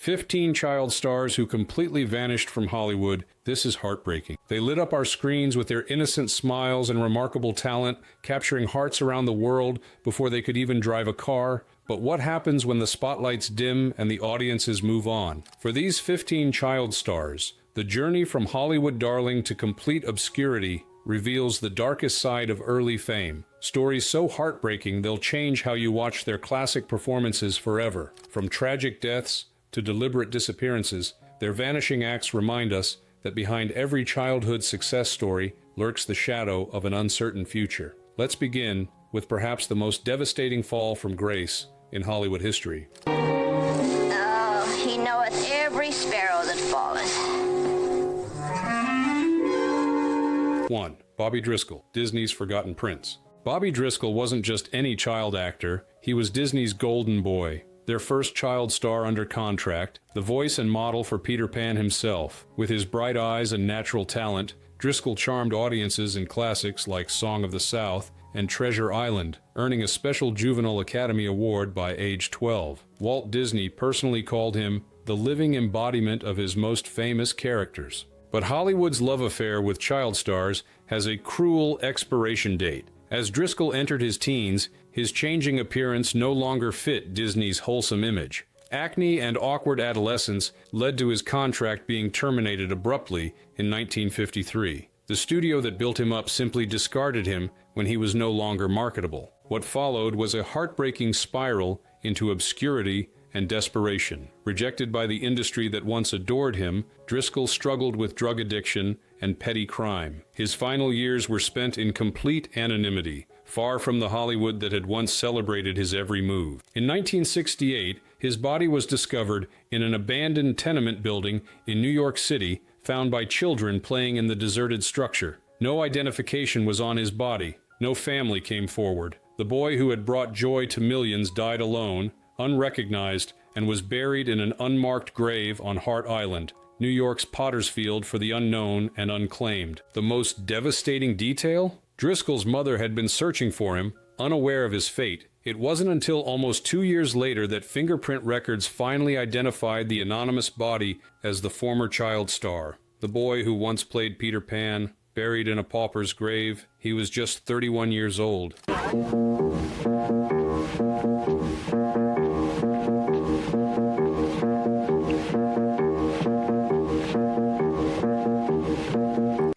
15 child stars who completely vanished from Hollywood. This is heartbreaking. They lit up our screens with their innocent smiles and remarkable talent, capturing hearts around the world before they could even drive a car. But what happens when the spotlights dim and the audiences move on? For these 15 child stars, the journey from Hollywood darling to complete obscurity reveals the darkest side of early fame. Stories so heartbreaking they'll change how you watch their classic performances forever. From tragic deaths to deliberate disappearances, their vanishing acts remind us that behind every childhood success story lurks the shadow of an uncertain future. Let's begin with perhaps the most devastating fall from grace in Hollywood history. Oh, he knoweth every sparrow that falleth. 1. Bobby Driscoll, Disney's Forgotten Prince. Bobby Driscoll wasn't just any child actor, he was Disney's golden boy. Their first child star under contract, the voice and model for Peter Pan himself. With his bright eyes and natural talent, Driscoll charmed audiences in classics like Song of the South and Treasure Island, earning a special Juvenile Academy Award by age 12. Walt Disney personally called him the living embodiment of his most famous characters. But Hollywood's love affair with child stars has a cruel expiration date. As Driscoll entered his teens, his changing appearance no longer fit Disney's wholesome image. Acne and awkward adolescence led to his contract being terminated abruptly in 1953. The studio that built him up simply discarded him when he was no longer marketable. What followed was a heartbreaking spiral into obscurity and desperation. Rejected by the industry that once adored him, Driscoll struggled with drug addiction and petty crime. His final years were spent in complete anonymity, far from the Hollywood that had once celebrated his every move. In 1968, his body was discovered in an abandoned tenement building in New York City, found by children playing in the deserted structure. No identification was on his body. No family came forward. The boy who had brought joy to millions died alone, unrecognized, and was buried in an unmarked grave on Hart Island, New York's potter's field for the unknown and unclaimed. The most devastating detail? Driscoll's mother had been searching for him, unaware of his fate. It wasn't until almost 2 years later that fingerprint records finally identified the anonymous body as the former child star. The boy who once played Peter Pan, buried in a pauper's grave. He was just 31 years old.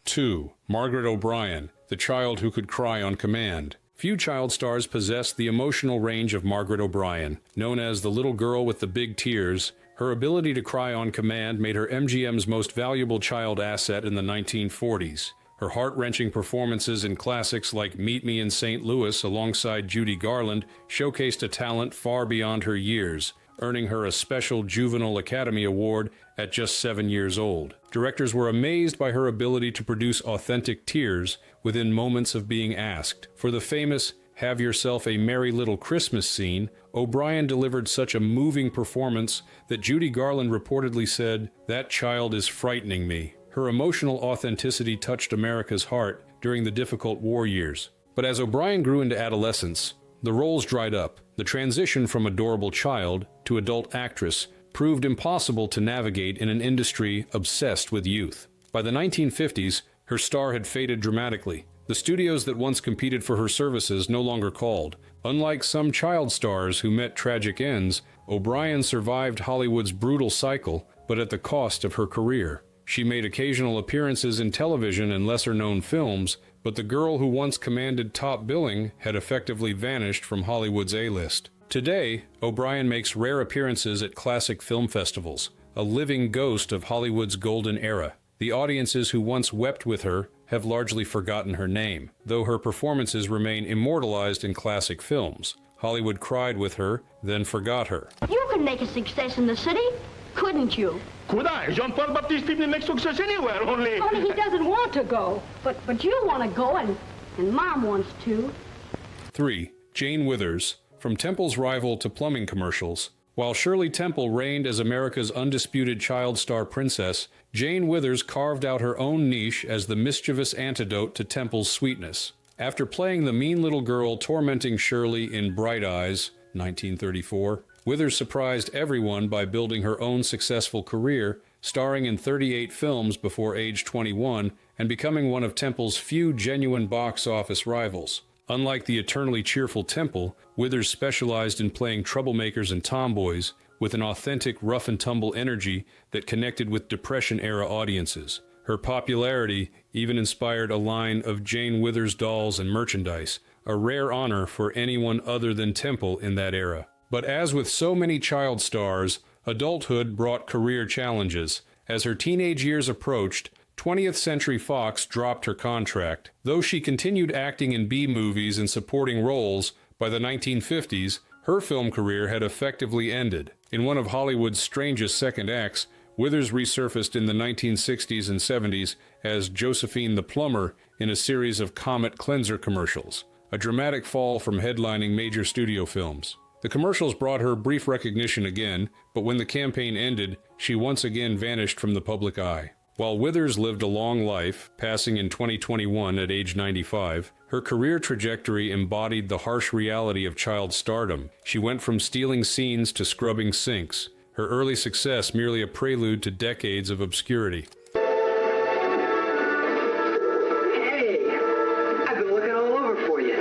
2. Margaret O'Brien, the child who could cry on command. Few child stars possess the emotional range of Margaret O'Brien. Known as the little girl with the big tears, her ability to cry on command made her MGM's most valuable child asset in the 1940s. Her heart-wrenching performances in classics like Meet Me in St. Louis alongside Judy Garland showcased a talent far beyond her years, earning her a special Juvenile Academy Award at just 7 years old. Directors were amazed by her ability to produce authentic tears within moments of being asked. For the famous Have Yourself a Merry Little Christmas scene, O'Brien delivered such a moving performance that Judy Garland reportedly said, "That child is frightening me." Her emotional authenticity touched America's heart during the difficult war years. But as O'Brien grew into adolescence, the roles dried up. The transition from adorable child to adult actress proved impossible to navigate in an industry obsessed with youth. By the 1950s, her star had faded dramatically. The studios that once competed for her services no longer called. Unlike some child stars who met tragic ends, O'Brien survived Hollywood's brutal cycle, but at the cost of her career. She made occasional appearances in television and lesser-known films, but the girl who once commanded top billing had effectively vanished from Hollywood's A-list. Today, O'Brien makes rare appearances at classic film festivals, a living ghost of Hollywood's golden era. The audiences who once wept with her have largely forgotten her name, though her performances remain immortalized in classic films. Hollywood cried with her, then forgot her. You could make a success in the city, couldn't you? Could I? Jean-Paul Baptiste people make success anywhere, only... Only he doesn't want to go. But you want to go, and Mom wants to. 3. Jane Withers. From Temple's rival to plumbing commercials. While Shirley Temple reigned as America's undisputed child star princess, Jane Withers carved out her own niche as the mischievous antidote to Temple's sweetness. After playing the mean little girl tormenting Shirley in Bright Eyes, 1934, Withers surprised everyone by building her own successful career, starring in 38 films before age 21 and becoming one of Temple's few genuine box office rivals. Unlike the eternally cheerful Temple, Withers specialized in playing troublemakers and tomboys with an authentic rough-and-tumble energy that connected with Depression-era audiences. Her popularity even inspired a line of Jane Withers dolls and merchandise, a rare honor for anyone other than Temple in that era. But as with so many child stars, adulthood brought career challenges. As her teenage years approached, 20th Century Fox dropped her contract. Though she continued acting in B-movies and supporting roles, by the 1950s, her film career had effectively ended. In one of Hollywood's strangest second acts, Withers resurfaced in the 1960s and 70s as Josephine the Plumber in a series of Comet cleanser commercials, a dramatic fall from headlining major studio films. The commercials brought her brief recognition again, but when the campaign ended, she once again vanished from the public eye. While Withers lived a long life, passing in 2021 at age 95, her career trajectory embodied the harsh reality of child stardom. She went from stealing scenes to scrubbing sinks, her early success merely a prelude to decades of obscurity. Hey, I've been looking all over for you.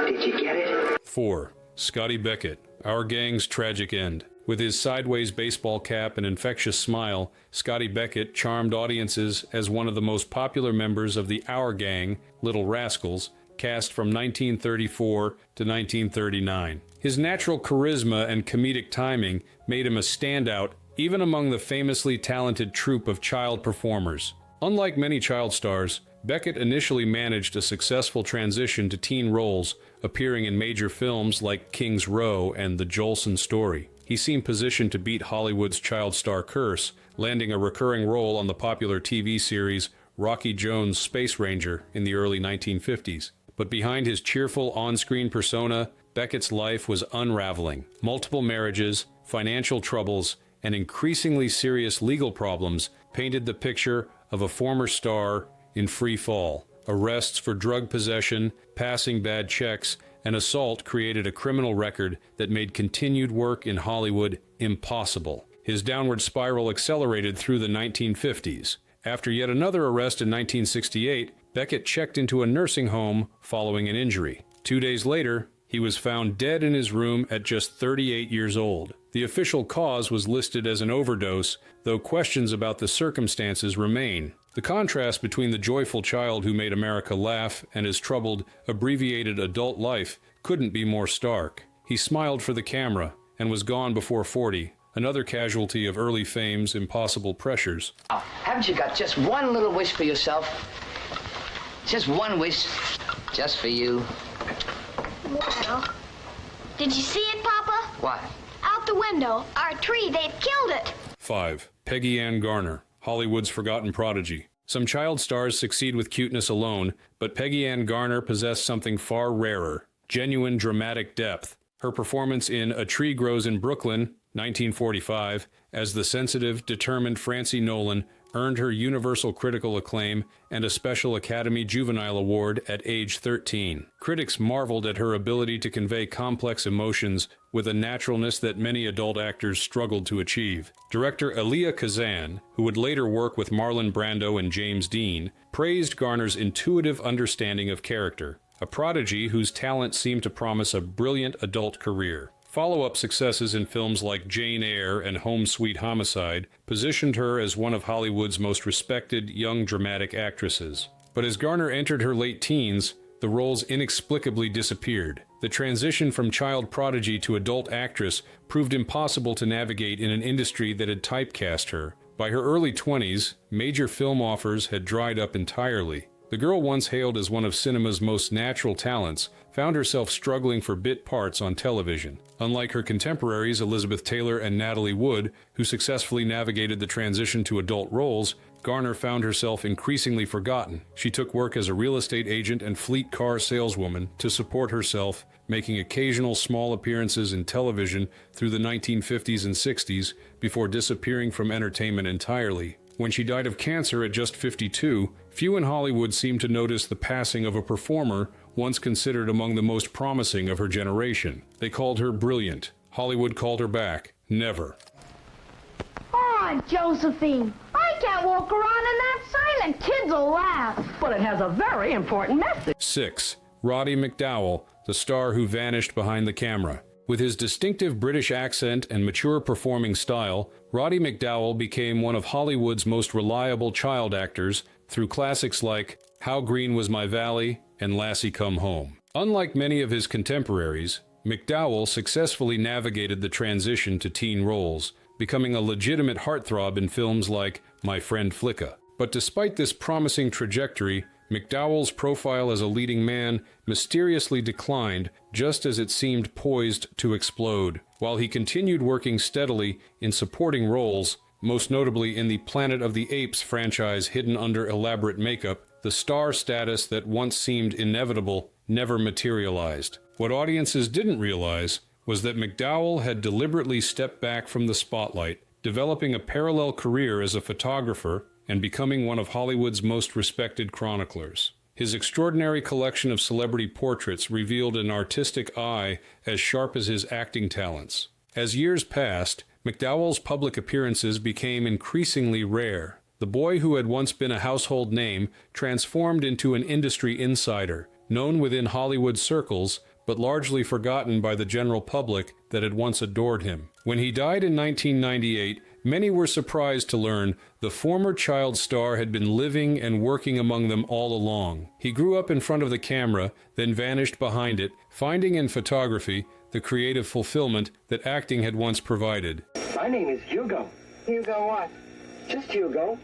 Did you get it? 4. Scotty Beckett, Our Gang's Tragic End. With his sideways baseball cap and infectious smile, Scotty Beckett charmed audiences as one of the most popular members of the Our Gang, Little Rascals, cast from 1934 to 1939. His natural charisma and comedic timing made him a standout even among the famously talented troupe of child performers. Unlike many child stars, Beckett initially managed a successful transition to teen roles, appearing in major films like King's Row and The Jolson Story. He seemed positioned to beat Hollywood's child star curse, landing a recurring role on the popular TV series Rocky Jones' Space Ranger in the early 1950s. But behind his cheerful on-screen persona, Beckett's life was unraveling. Multiple marriages, financial troubles, and increasingly serious legal problems painted the picture of a former star in free fall. Arrests for drug possession, passing bad checks, and assault created a criminal record that made continued work in Hollywood impossible. His downward spiral accelerated through the 1950s. After yet another arrest in 1968, Beckett checked into a nursing home following an injury. 2 days later, he was found dead in his room at just 38 years old. The official cause was listed as an overdose, though questions about the circumstances remain. The contrast between the joyful child who made America laugh and his troubled, abbreviated adult life couldn't be more stark. He smiled for the camera and was gone before 40, another casualty of early fame's impossible pressures. Oh, haven't you got just one little wish for yourself? Just one wish, just for you. Well, did you see it, Papa? What? Out the window. Our tree, they've killed it. 5. Peggy Ann Garner, Hollywood's forgotten prodigy. Some child stars succeed with cuteness alone, but Peggy Ann Garner possessed something far rarer: genuine dramatic depth. Her performance in A Tree Grows in Brooklyn, 1945, as the sensitive, determined Francie Nolan earned her universal critical acclaim and a special Academy Juvenile Award at age 13. Critics marveled at her ability to convey complex emotions with a naturalness that many adult actors struggled to achieve. Director Elia Kazan, who would later work with Marlon Brando and James Dean, praised Garner's intuitive understanding of character, a prodigy whose talent seemed to promise a brilliant adult career. Follow-up successes in films like Jane Eyre and Home Sweet Homicide positioned her as one of Hollywood's most respected young dramatic actresses. But as Garner entered her late teens, the roles inexplicably disappeared. The transition from child prodigy to adult actress proved impossible to navigate in an industry that had typecast her. By her early 20s, major film offers had dried up entirely. The girl, once hailed as one of cinema's most natural talents, found herself struggling for bit parts on television. Unlike her contemporaries Elizabeth Taylor and Natalie Wood, who successfully navigated the transition to adult roles, Garner found herself increasingly forgotten. She took work as a real estate agent and fleet car saleswoman to support herself, making occasional small appearances in television through the 1950s and 60s before disappearing from entertainment entirely. When she died of cancer at just 52, few in Hollywood seemed to notice the passing of a performer once considered among the most promising of her generation. They called her brilliant, Hollywood called her back. Never. Oh, Josephine, I can't walk around in that silent. Kids will laugh. But it has a very important message. 6. Roddy McDowall, the star who vanished behind the camera. With his distinctive British accent and mature performing style, Roddy McDowall became one of Hollywood's most reliable child actors through classics like How Green Was My Valley and Lassie Come Home. Unlike many of his contemporaries, McDowall successfully navigated the transition to teen roles, becoming a legitimate heartthrob in films like My Friend Flicka. But despite this promising trajectory, McDowall's profile as a leading man mysteriously declined just as it seemed poised to explode. While he continued working steadily in supporting roles, most notably in the Planet of the Apes franchise hidden under elaborate makeup, the star status that once seemed inevitable never materialized. What audiences didn't realize was that McDowall had deliberately stepped back from the spotlight, developing a parallel career as a photographer and becoming one of Hollywood's most respected chroniclers. His extraordinary collection of celebrity portraits revealed an artistic eye as sharp as his acting talents. As years passed, McDowall's public appearances became increasingly rare. The boy who had once been a household name transformed into an industry insider, known within Hollywood circles, but largely forgotten by the general public that had once adored him. When he died in 1998, many were surprised to learn the former child star had been living and working among them all along. He grew up in front of the camera, then vanished behind it, finding in photography the creative fulfillment that acting had once provided. My name is Hugo. Hugo what? Just Hugo.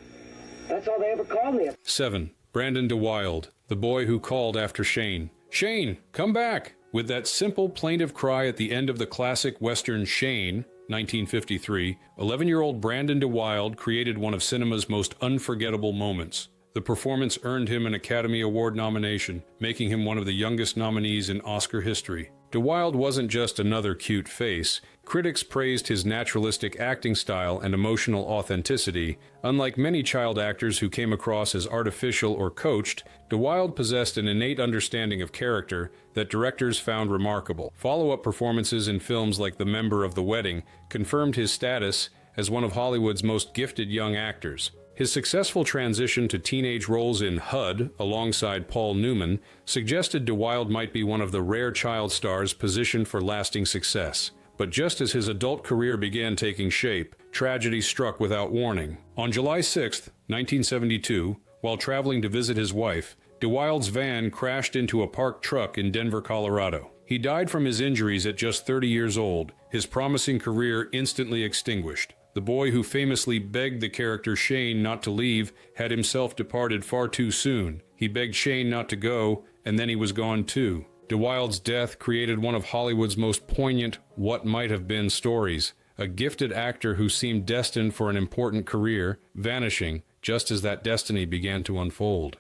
That's all they ever called me. 7. Brandon DeWilde, the boy who called after Shane. Shane, come back! With that simple plaintive cry at the end of the classic Western Shane, 1953, 11-year-old Brandon DeWilde created one of cinema's most unforgettable moments. The performance earned him an Academy Award nomination, making him one of the youngest nominees in Oscar history. DeWilde wasn't just another cute face. Critics praised his naturalistic acting style and emotional authenticity. Unlike many child actors who came across as artificial or coached, DeWilde possessed an innate understanding of character that directors found remarkable. Follow-up performances in films like The Member of the Wedding confirmed his status as one of Hollywood's most gifted young actors. His successful transition to teenage roles in HUD, alongside Paul Newman, suggested DeWilde might be one of the rare child stars positioned for lasting success. But just as his adult career began taking shape, tragedy struck without warning. On July 6, 1972, while traveling to visit his wife, DeWilde's van crashed into a parked truck in Denver, Colorado. He died from his injuries at just 30 years old, his promising career instantly extinguished. The boy who famously begged the character Shane not to leave had himself departed far too soon. He begged Shane not to go, and then he was gone too. DeWilde's death created one of Hollywood's most poignant what-might-have-been stories, a gifted actor who seemed destined for an important career, vanishing just as that destiny began to unfold.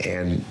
And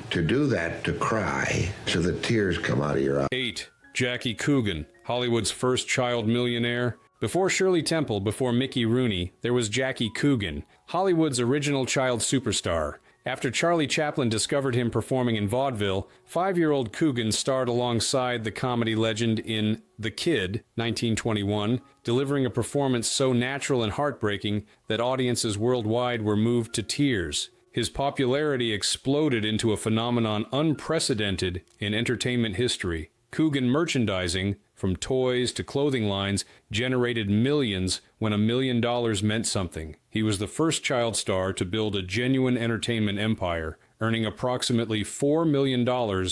to do that, to cry, so the tears come out of your eyes. 8. Jackie Coogan, Hollywood's first child millionaire. Before Shirley Temple, before Mickey Rooney, there was Jackie Coogan, Hollywood's original child superstar. After Charlie Chaplin discovered him performing in vaudeville, 5-year-old Coogan starred alongside the comedy legend in The Kid, 1921, delivering a performance so natural and heartbreaking that audiences worldwide were moved to tears. His popularity exploded into a phenomenon unprecedented in entertainment history. Coogan merchandising, from toys to clothing lines, generated millions when $1 million meant something. He was the first child star to build a genuine entertainment empire, earning approximately $4 million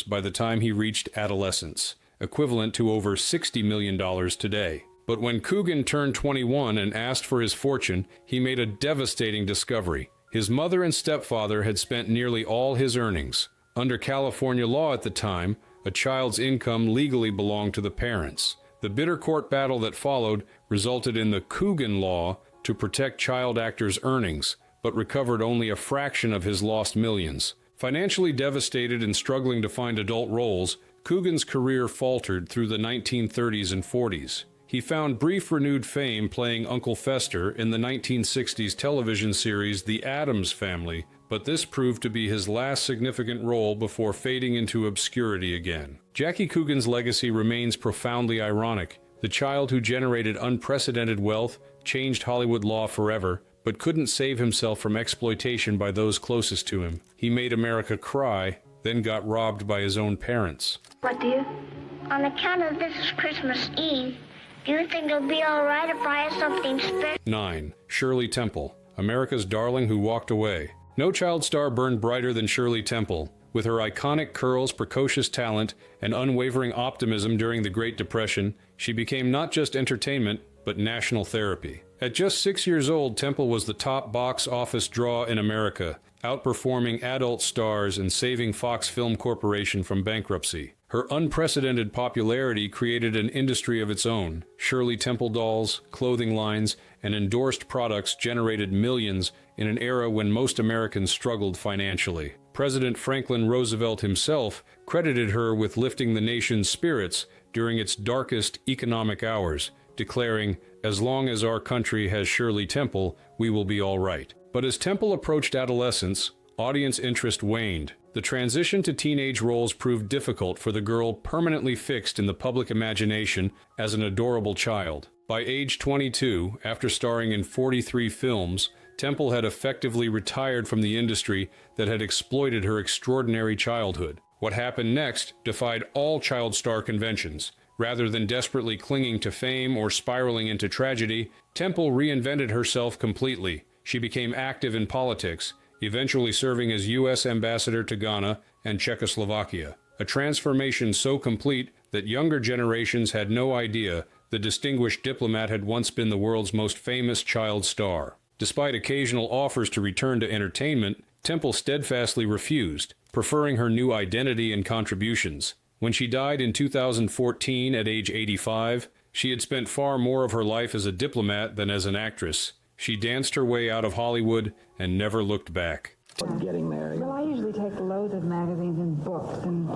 by the time he reached adolescence, equivalent to over $60 million today. But when Coogan turned 21 and asked for his fortune, he made a devastating discovery. His mother and stepfather had spent nearly all his earnings. Under California law at the time, a child's income legally belonged to the parents. The bitter court battle that followed resulted in the Coogan Law to protect child actors' earnings, but recovered only a fraction of his lost millions. Financially devastated and struggling to find adult roles, Coogan's career faltered through the 1930s and 40s. He found brief renewed fame playing Uncle Fester in the 1960s television series The Addams Family, but this proved to be his last significant role before fading into obscurity again. Jackie Coogan's legacy remains profoundly ironic. The child who generated unprecedented wealth, changed Hollywood law forever, but couldn't save himself from exploitation by those closest to him. He made America cry, then got robbed by his own parents. What, dear? On account of this is Christmas Eve, do you think it'll be all right if I have something special? 9. Shirley Temple, America's darling who walked away. No child star burned brighter than Shirley Temple. With her iconic curls, precocious talent, and unwavering optimism during the Great Depression, she became not just entertainment, but national therapy. At just 6 years old, Temple was the top box office draw in America, outperforming adult stars and saving Fox Film Corporation from bankruptcy. Her unprecedented popularity created an industry of its own. Shirley Temple dolls, clothing lines, and endorsed products generated millions in an era when most Americans struggled financially. President Franklin Roosevelt himself credited her with lifting the nation's spirits during its darkest economic hours, declaring, "As long as our country has Shirley Temple, we will be all right." But as Temple approached adolescence, audience interest waned. The transition to teenage roles proved difficult for the girl permanently fixed in the public imagination as an adorable child. By age 22, after starring in 43 films, Temple had effectively retired from the industry that had exploited her extraordinary childhood. What happened next defied all child star conventions. Rather than desperately clinging to fame or spiraling into tragedy, Temple reinvented herself completely. She became active in politics, eventually serving as U.S. ambassador to Ghana and Czechoslovakia. A transformation so complete that younger generations had no idea the distinguished diplomat had once been the world's most famous child star. Despite occasional offers to return to entertainment, Temple steadfastly refused, preferring her new identity and contributions. When she died in 2014 at age 85, she had spent far more of her life as a diplomat than as an actress. She danced her way out of Hollywood and never looked back. Getting married. Well, I usually take loads of magazines and books and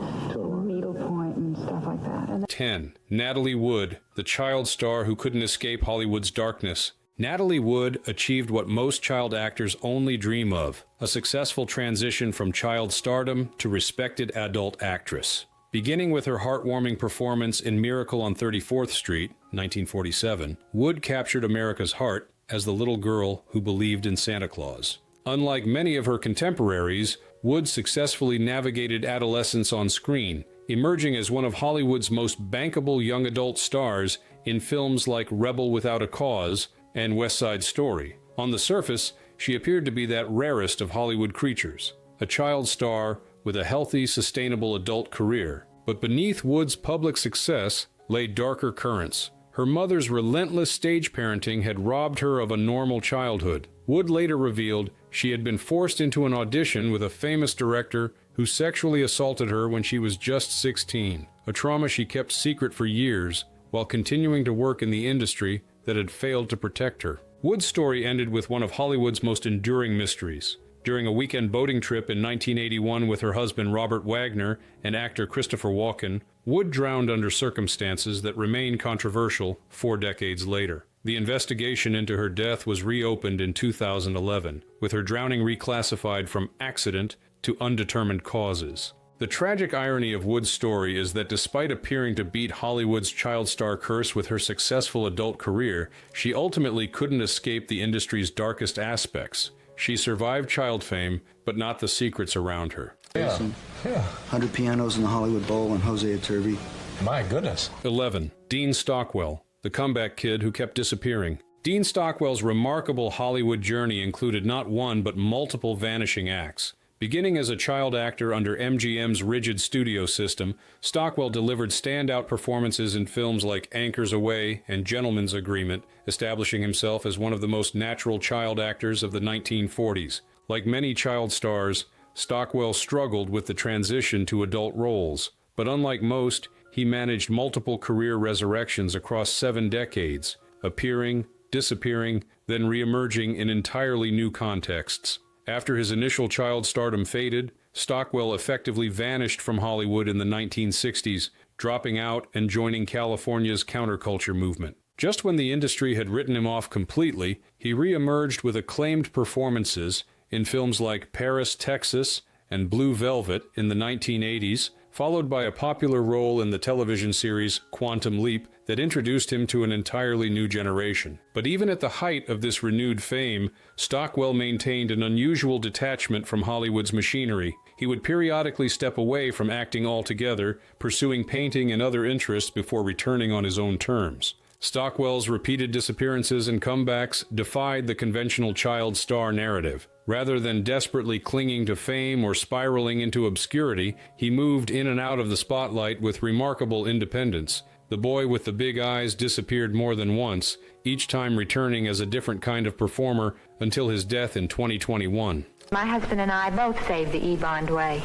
Needlepoint and stuff like that. And 10. Natalie Wood, the child star who couldn't escape Hollywood's darkness. Natalie Wood achieved what most child actors only dream of, a successful transition from child stardom to respected adult actress. Beginning with her heartwarming performance in Miracle on 34th Street, 1947, Wood captured America's heart as the little girl who believed in Santa Claus. Unlike many of her contemporaries, Wood successfully navigated adolescence on screen, emerging as one of Hollywood's most bankable young adult stars in films like Rebel Without a Cause and West Side Story. On the surface, she appeared to be that rarest of Hollywood creatures, a child star with a healthy, sustainable adult career. But beneath Wood's public success lay darker currents. Her mother's relentless stage parenting had robbed her of a normal childhood. Wood later revealed she had been forced into an audition with a famous director who sexually assaulted her when she was just 16, a trauma she kept secret for years while continuing to work in the industry that had failed to protect her. Wood's story ended with one of Hollywood's most enduring mysteries. During a weekend boating trip in 1981 with her husband Robert Wagner and actor Christopher Walken, Wood drowned under circumstances that remain controversial 4 decades later. The investigation into her death was reopened in 2011, with her drowning reclassified from accident to undetermined causes. The tragic irony of Wood's story is that despite appearing to beat Hollywood's child star curse with her successful adult career, she ultimately couldn't escape the industry's darkest aspects. She survived child fame, but not the secrets around her. Yeah. 100 pianos in the Hollywood Bowl and Jose Iturbi. My goodness. 11. Dean Stockwell, the comeback kid who kept disappearing. Dean Stockwell's remarkable Hollywood journey included not one but multiple vanishing acts. Beginning as a child actor under MGM's rigid studio system, Stockwell delivered standout performances in films like Anchors Away and Gentleman's Agreement, establishing himself as one of the most natural child actors of the 1940s. Like many child stars, Stockwell struggled with the transition to adult roles, but unlike most, he managed multiple career resurrections across 7 decades, appearing, disappearing, then re-emerging in entirely new contexts. After his initial child stardom faded, Stockwell effectively vanished from Hollywood in the 1960s, dropping out and joining California's counterculture movement. Just when the industry had written him off completely, he re-emerged with acclaimed performances in films like Paris, Texas, and Blue Velvet in the 1980s, followed by a popular role in the television series Quantum Leap that introduced him to an entirely new generation. But even at the height of this renewed fame, Stockwell maintained an unusual detachment from Hollywood's machinery. He would periodically step away from acting altogether, pursuing painting and other interests before returning on his own terms. Stockwell's repeated disappearances and comebacks defied the conventional child star narrative. Rather than desperately clinging to fame or spiraling into obscurity, he moved in and out of the spotlight with remarkable independence. The boy with the big eyes disappeared more than once, each time returning as a different kind of performer until his death in 2021. My husband and I both saved the E-bond way.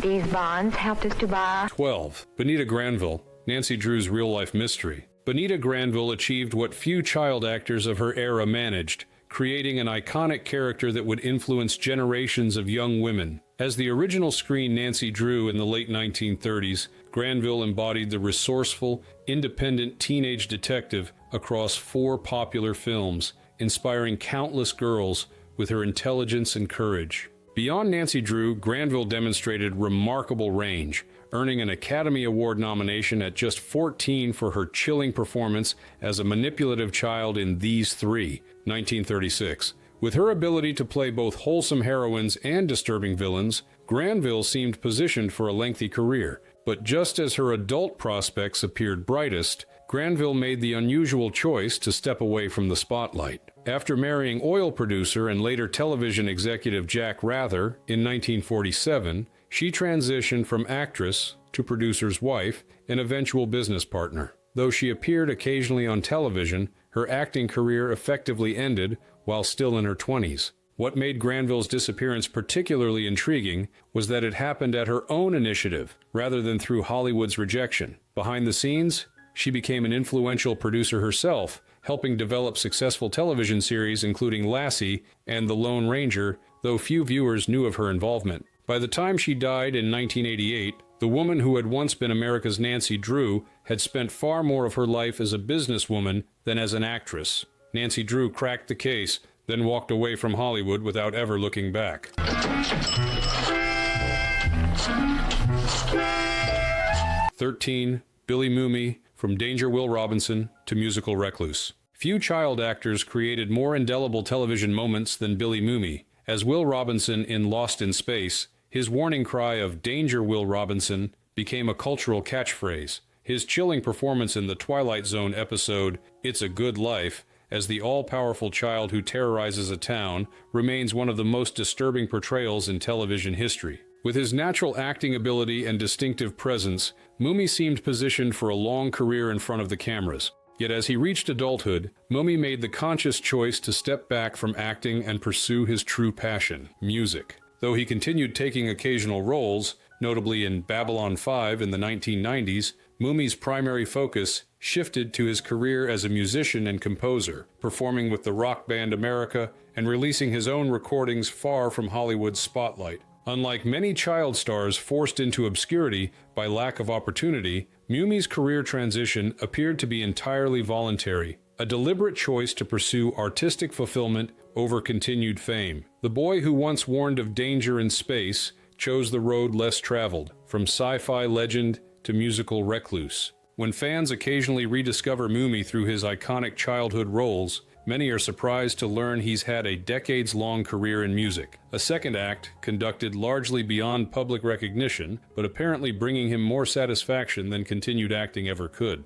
These bonds helped us to buy... 12. Benita Granville, Nancy Drew's real-life mystery. Benita Granville achieved what few child actors of her era managed, creating an iconic character that would influence generations of young women. As the original screen Nancy Drew in the late 1930s, Granville embodied the resourceful, independent teenage detective across 4 popular films, inspiring countless girls with her intelligence and courage. Beyond Nancy Drew, Granville demonstrated remarkable range, earning an Academy Award nomination at just 14 for her chilling performance as a manipulative child in These Three, 1936. With her ability to play both wholesome heroines and disturbing villains, Granville seemed positioned for a lengthy career. But just as her adult prospects appeared brightest, Granville made the unusual choice to step away from the spotlight. After marrying oil producer and later television executive Jack Rather in 1947, she transitioned from actress to producer's wife and eventual business partner. Though she appeared occasionally on television, her acting career effectively ended while still in her 20s. What made Granville's disappearance particularly intriguing was that it happened at her own initiative, rather than through Hollywood's rejection. Behind the scenes, she became an influential producer herself, helping develop successful television series including Lassie and The Lone Ranger, though few viewers knew of her involvement. By the time she died in 1988, the woman who had once been America's Nancy Drew had spent far more of her life as a businesswoman than as an actress. Nancy Drew cracked the case, then walked away from Hollywood without ever looking back. 13. Billy Mumy, From Danger Will Robinson to Musical Recluse. Few child actors created more indelible television moments than Billy Mumy. As Will Robinson in Lost in Space, his warning cry of "Danger, Will Robinson" became a cultural catchphrase. His chilling performance in the Twilight Zone episode It's a Good Life, as the all-powerful child who terrorizes a town, remains one of the most disturbing portrayals in television history. With his natural acting ability and distinctive presence, Mumy seemed positioned for a long career in front of the cameras. Yet as he reached adulthood, Mumy made the conscious choice to step back from acting and pursue his true passion, music. Though he continued taking occasional roles, notably in Babylon 5 in the 1990s, Mumy's primary focus shifted to his career as a musician and composer, performing with the rock band America and releasing his own recordings far from Hollywood's spotlight. Unlike many child stars forced into obscurity by lack of opportunity, Mumy's career transition appeared to be entirely voluntary, a deliberate choice to pursue artistic fulfillment over continued fame. The boy who once warned of danger in space chose the road less traveled, from sci-fi legend to musical recluse. When fans occasionally rediscover Mumy through his iconic childhood roles, many are surprised to learn he's had a decades-long career in music. A second act, conducted largely beyond public recognition, but apparently bringing him more satisfaction than continued acting ever could.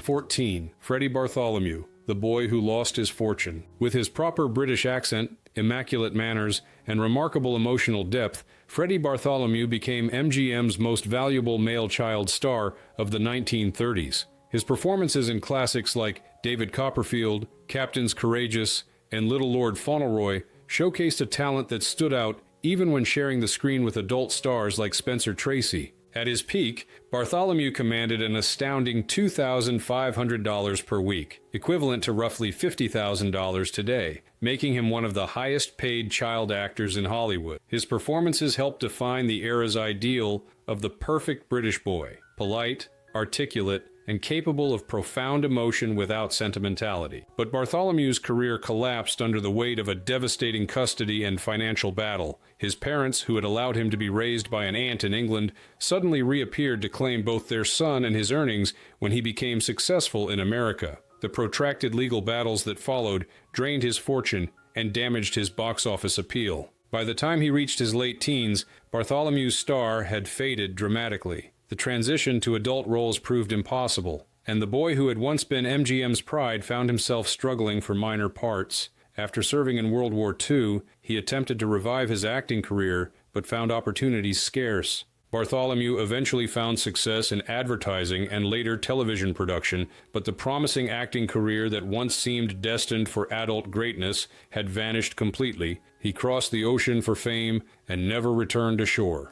"14. Freddie Bartholomew, The Boy Who Lost His Fortune." With his proper British accent, immaculate manners, and remarkable emotional depth, Freddie Bartholomew became MGM's most valuable male child star of the 1930s. His performances in classics like David Copperfield, Captains Courageous, and Little Lord Fauntleroy showcased a talent that stood out even when sharing the screen with adult stars like Spencer Tracy. At his peak, Bartholomew commanded an astounding $2,500 per week, equivalent to roughly $50,000 today, making him one of the highest-paid child actors in Hollywood. His performances helped define the era's ideal of the perfect British boy, polite, articulate, and capable of profound emotion without sentimentality. But Bartholomew's career collapsed under the weight of a devastating custody and financial battle. His parents, who had allowed him to be raised by an aunt in England, suddenly reappeared to claim both their son and his earnings when he became successful in America. The protracted legal battles that followed drained his fortune and damaged his box office appeal. By the time he reached his late teens, Bartholomew's star had faded dramatically. The transition to adult roles proved impossible, and the boy who had once been MGM's pride found himself struggling for minor parts. After serving in World War II, he attempted to revive his acting career, but found opportunities scarce. Bartholomew eventually found success in advertising and later television production, but the promising acting career that once seemed destined for adult greatness had vanished completely. He crossed the ocean for fame and never returned to shore.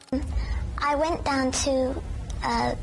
I went down to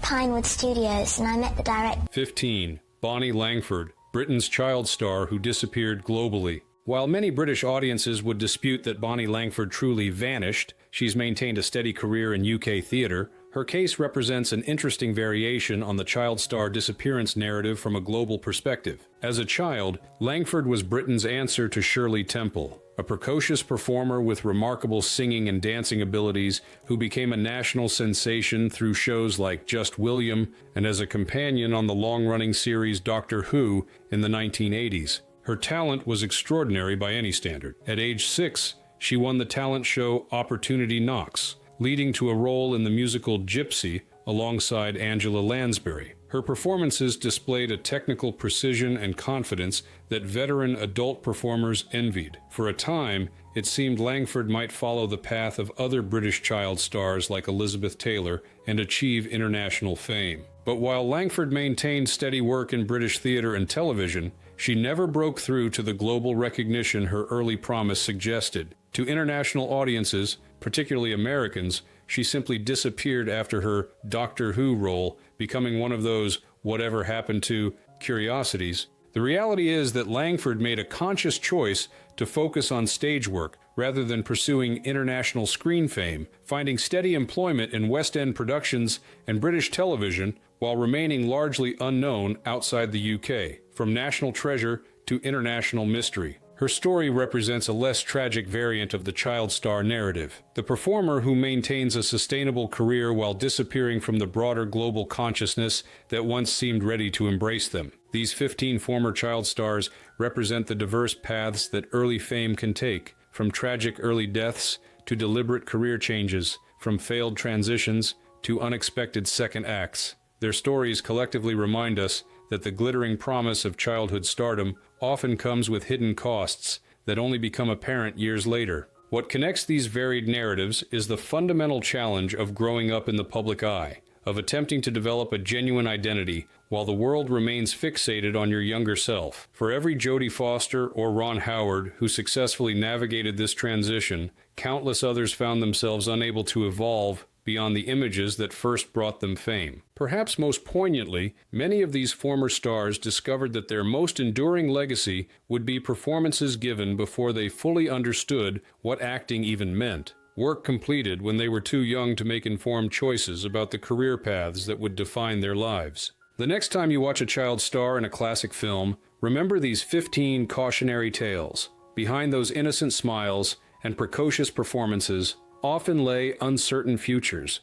Pinewood Studios and I met the director. 15. Bonnie Langford, Britain's child star who disappeared globally. While many British audiences would dispute that Bonnie Langford truly vanished, she's maintained a steady career in UK theatre. Her case represents an interesting variation on the child star disappearance narrative from a global perspective. As a child, Langford was Britain's answer to Shirley Temple, a precocious performer with remarkable singing and dancing abilities who became a national sensation through shows like Just William and as a companion on the long-running series Doctor Who in the 1980s. Her talent was extraordinary by any standard. At age 6, she won the talent show Opportunity Knocks, leading to a role in the musical Gypsy alongside Angela Lansbury. Her performances displayed a technical precision and confidence that veteran adult performers envied. For a time, it seemed Langford might follow the path of other British child stars like Elizabeth Taylor and achieve international fame. But while Langford maintained steady work in British theatre and television, she never broke through to the global recognition her early promise suggested. To international audiences, particularly Americans, she simply disappeared after her Doctor Who role, becoming one of those whatever happened to curiosities. The reality is that Langford made a conscious choice to focus on stage work rather than pursuing international screen fame, finding steady employment in West End productions and British television while remaining largely unknown outside the UK, from national treasure to international mystery. Her story represents a less tragic variant of the child star narrative, the performer who maintains a sustainable career while disappearing from the broader global consciousness that once seemed ready to embrace them. These 15 former child stars represent the diverse paths that early fame can take, from tragic early deaths to deliberate career changes, from failed transitions to unexpected second acts. Their stories collectively remind us that the glittering promise of childhood stardom often comes with hidden costs that only become apparent years later. What connects these varied narratives is the fundamental challenge of growing up in the public eye, of attempting to develop a genuine identity while the world remains fixated on your younger self. For every Jodie Foster or Ron Howard who successfully navigated this transition, countless others found themselves unable to evolve beyond the images that first brought them fame. Perhaps most poignantly, many of these former stars discovered that their most enduring legacy would be performances given before they fully understood what acting even meant. Work completed when they were too young to make informed choices about the career paths that would define their lives. The next time you watch a child star in a classic film, remember these 15 cautionary tales. Behind those innocent smiles and precocious performances often lay uncertain futures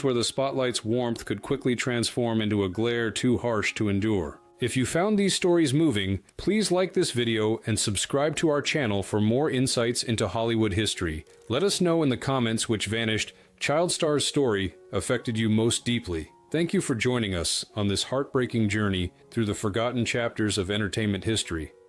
where the spotlight's warmth could quickly transform into a glare too harsh to endure. If you found these stories moving, please like this video and subscribe to our channel for more insights into Hollywood history. Let us know in the comments which vanished child star's story affected you most deeply. Thank you for joining us on this heartbreaking journey through the forgotten chapters of entertainment history.